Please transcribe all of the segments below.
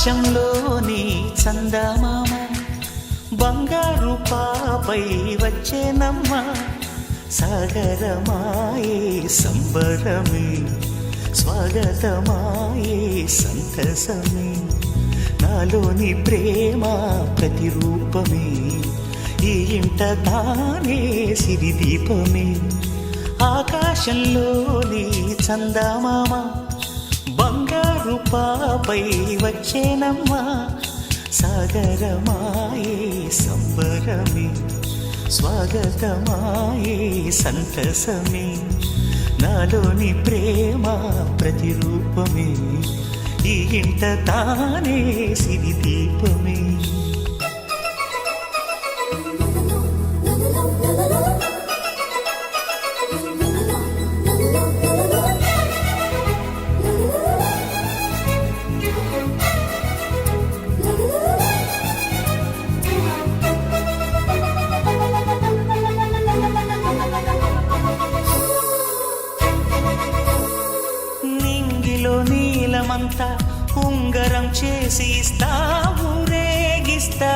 ఆకాశంలోని చందమామ బంగారు పాపై వచ్చేనమ్మ సాగరమాయే సంబరమే స్వాగతమాయే సంతసమే నాలోని ప్రేమ ప్రతిరూపమే ఈ ఇంట తానే సిరిదీపమే ఆకాశంలోని చందమామ బంగారు పాపై వచ్చేనమ్మా సాగరమాయే సంబరమే స్వాగతమాయే సంతసమే నాలోని ప్రేమ ప్రతిరూపమే ఈ ఇంట తానే సిరిదీపమే నీలమంతా ఉంగరం చేసి ఇస్తా ఊరేగిస్తా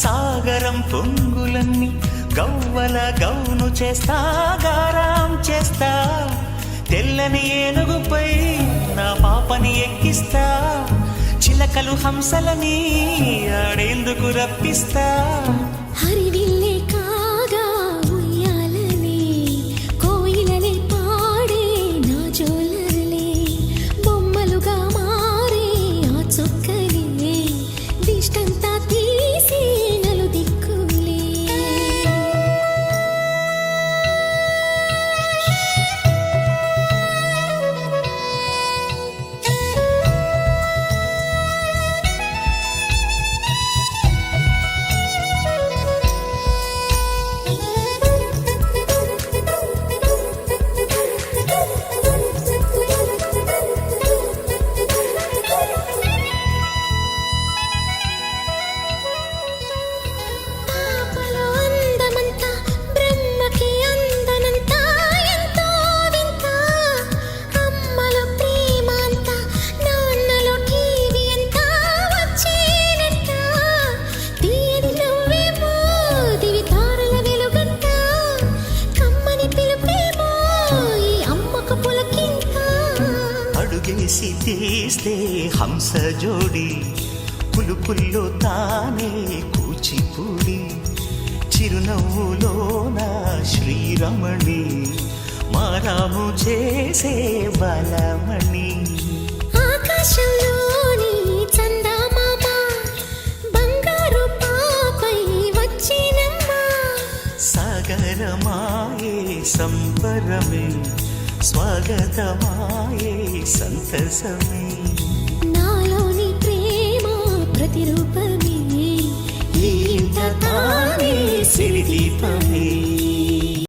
సాగరం పొంగులన్నీ గవ్వల గౌను చేస్తా గారాం చేస్తా తెల్లని ఏనుగుపై నా పాపని ఎక్కిస్తా చిలకలు హంసలని ఆడేందుకు రప్పిస్తా హరివిల్లే కాగా ఉయ్యాలనే కోయిలనే పాడే నా జోలలే బొమ్మలుగా మారే ఆ చొక్కలే దిష్టంతా తీసి నలు దిక్కులే అడుగేసి తీస్తే హంస జోడి పులుపుల్లో తానే కూచిపూడి చిరునవ్వులోన శ్రీరమణి మారాము చేసే బలమణి ఆకాశంలోని చందమామ బంగారు పాపై వచ్చినమ్మా సాగరమాయే సంబరమే స్వాగతమాయే సంతసమే నాలోని ప్రేమ ప్రతిరూపమే ఈ ఇంట తానే సిరిదీపమే